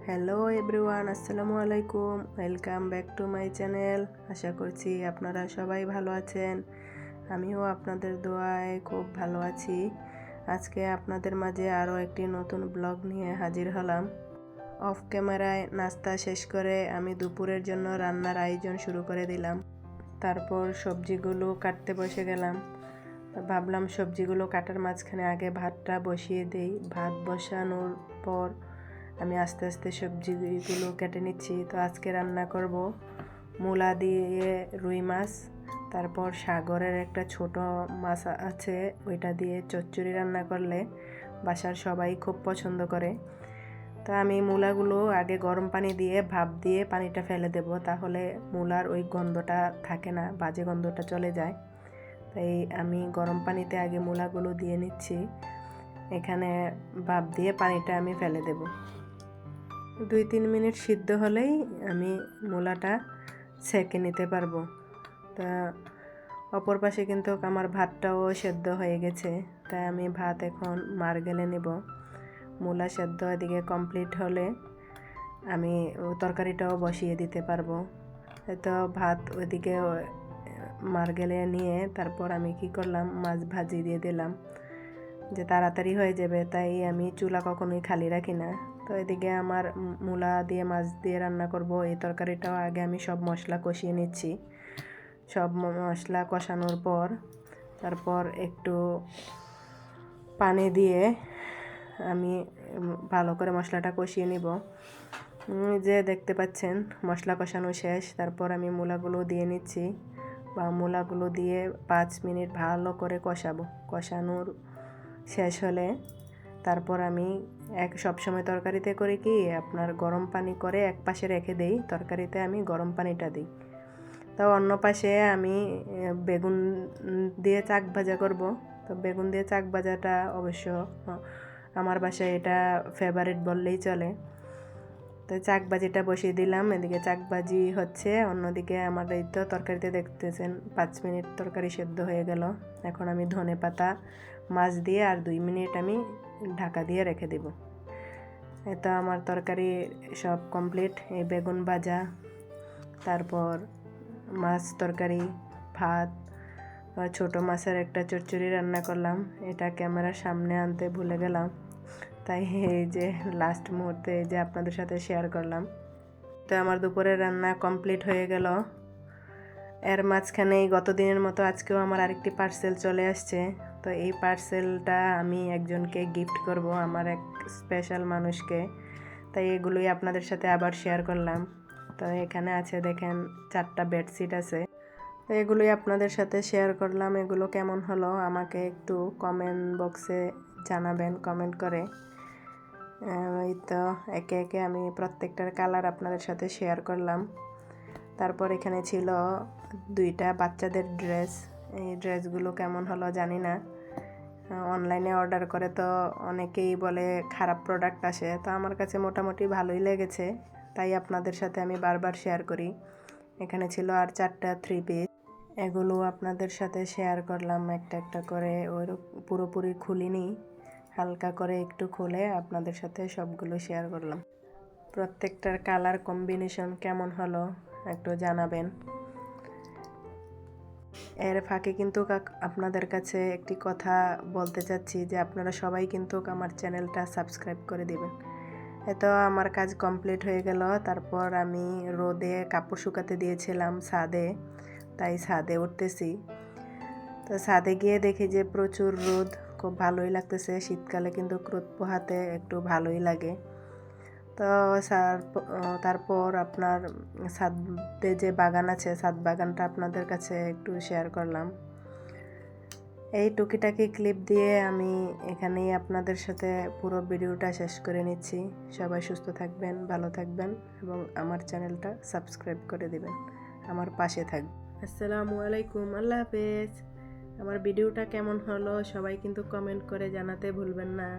Hello everyone, আসসালামু আলাইকুম। Welcome back to my channel. আশা করছি আপনারা সবাই ভালো আছেন। আমিও আপনাদের দোয়ায় খুব ভালো আছি। আজকে আপনাদের মাঝে আরও একটি নতুন ব্লগ নিয়ে হাজির হলাম। অফ ক্যামেরায় নাস্তা শেষ করে আমি দুপুরের জন্য রান্নার আয়োজন শুরু করে দিলাম। তারপর সবজিগুলো কাটতে বসে গেলাম। ভাবলাম সবজিগুলো কাটার মাঝখানে আগে ভাতটা বসিয়ে দিই। ভাত বসানোর পর আমি আস্তে আস্তে সবজিগুলো কেটে নিচ্ছি। তো আজকে রান্না করব মূলা দিয়ে রুই মাছ, তারপর সাগরের একটা ছোট মাছ আছে, ওইটা দিয়ে চচ্চড়ি রান্না করলে বাসার সবাই খুব পছন্দ করে। তো আমি মূলাগুলো আগে গরম পানি দিয়ে ভাপ দিয়ে পানিটা ফেলে দেব, তাহলে মূলার ওই গন্ধটা থাকে না, বাজে গন্ধটা চলে যায়। তাই আমি গরম পানিতে আগে মূলাগুলো দিয়ে নিচ্ছি। এখানে ভাপ দিয়ে পানিটা আমি ফেলে দেব। 2-3 মিনিট সিদ্ধ হলেই আমি মূলাটা ছেঁকে নিতে পারবো। তা অপর পাশে কিন্তু আমার ভাতটাও সেদ্ধ হয়ে গেছে, তাই আমি ভাত এখন মারগেলে নেব। মূলা সেদ্ধ এদিকে কমপ্লিট হলে আমি তরকারিটাও বসিয়ে দিতে পারবো। তো ভাত ওইদিকে মারগেলে নিয়ে তারপর আমি কি করলাম, মাছ ভাজি দিয়ে দিলাম যে তাড়াতাড়ি হয়ে যাবে, তাই আমি চুলা কখনোই খালি রাখি না। তো এদিকে আমার মূলা দিয়ে মাছ দিয়ে রান্না করব। এই তরকারিটাও আগে আমি সব মশলা কষিয়ে নিচ্ছি। সব মশলা কষানোর পর তারপর একটু পানি দিয়ে আমি ভালো করে মশলাটা কষিয়ে নিব। যে দেখতে পাচ্ছেন মশলা কষানো শেষ, তারপর আমি মূলাগুলো দিয়ে নিচ্ছি বা মূলাগুলো দিয়ে 5 মিনিট ভালো করে কষাবো। কষানোর শেষ হলে তারপর আমি সবসময় তরকারিতে করে কি আপনার গরম পানি করে এক পাশে রেখে দেই, তরকারিতে আমি গরম পানিটা দিই। তো অন্য পাশে আমি বেগুন দিয়ে চাক ভাজা করব। তো বেগুন দিয়ে চাক ভাজাটা অবশ্য আমার বাসায় এটা ফেভারিট বললেই চলে। তো চাক ভাজিটা বসিয়ে দিলাম, এদিকে চাক ভাজি হচ্ছে, অন্যদিকে আমার এই তো তরকারিতে দেখতেছেন 5 মিনিট তরকারি সেদ্ধ হয়ে গেল। এখন আমি ধনে পাতা মাছ দিয়ে আর 2 মিনিট আমি ঢাকা দিয়ে রেখে দেব। এটা আমার তরকারি সব কমপ্লিট। এই বেগুন ভাজা, তারপর মাছ তরকারি, ভাত, ছোট মাছের একটা চচ্চড়ি রান্না করলাম। এটা ক্যামেরার সামনে আনতে ভুলে গেলাম, তাই এই যে লাস্ট মুহূর্তে এই যে আপনাদের সাথে শেয়ার করলাম। তো আমার দুপুরের রান্না কমপ্লিট হয়ে গেল। এর মাঝখানেই গত দিনের মতো আজকেও আমার আরেকটি পার্সেল চলে আসছে। তো এই পার্সেলটা আমি একজনকে গিফট করব, আমার এক স্পেশাল মানুষকে। তাই এগুলোই আপনাদের সাথে আবার শেয়ার করলাম। তো এখানে আছে দেখেন 4টা বেডশিট আছে। তো এগুলোই আপনাদের সাথে শেয়ার করলাম। এগুলো কেমন হলো আমাকে একটু কমেন্ট বক্সে জানাবেন কমেন্ট করে। এই তো একে একে আমি প্রত্যেকটার কালার আপনাদের সাথে শেয়ার করলাম। তারপর এখানে ছিল 2টা বাচ্চাদের ড্রেস। এই ড্রেসগুলো কেমন হলো জানি না, অনলাইনে অর্ডার করে তো অনেকেই বলে খারাপ প্রোডাক্ট আসে, তো আমার কাছে মোটামুটি ভালোই লেগেছে, তাই আপনাদের সাথে আমি বারবার শেয়ার করি। এখানে ছিল আর 4টা 3 পিস, এগুলো আপনাদের সাথে শেয়ার করলাম একটা একটা করে। ওই পুরোপুরি খুলিনি, হালকা করে একটু খুলে আপনাদের সাথে সবগুলো শেয়ার করলাম। প্রত্যেকটার কালার কম্বিনেশন কেমন হলো একটু জানাবেন। এর ফাঁকে কিন্তু আপনাদের কাছে একটি কথা বলতে চাচ্ছি যে আপনারা সবাই কিন্তু আমার চ্যানেলটা সাবস্ক্রাইব করে দিবেন। এতো আমার কাজ কমপ্লিট হয়ে গেল। তারপর আমি রোদে কাপড় শুকাতে দিয়েছিলাম ছাদে, তাই ছাদে উঠতেছি। তো ছাদে গিয়ে দেখি যে প্রচুর রোদ, খুব ভালোই লাগতেছে। শীতকালে কিন্তু রোদ পোহাতে একটু ভালোই লাগে। তো তারপর আপনার ছাদে যে বাগান আছে, ছাদ বাগানটা আপনাদের কাছে একটু শেয়ার করলাম। এই টুকিটাকি ক্লিপ দিয়ে আমি এখানেই আপনাদের সাথে পুরো ভিডিওটা শেষ করে নিচ্ছি। সবাই সুস্থ থাকবেন, ভালো থাকবেন এবং আমার চ্যানেলটা সাবস্ক্রাইব করে দিবেন, আমার পাশে থাকবেন। আসসালামু আলাইকুম, আল্লাহ হাফেজ। আমার ভিডিওটা কেমন হলো সবাই কিন্তু কমেন্ট করে জানাতে ভুলবেন না।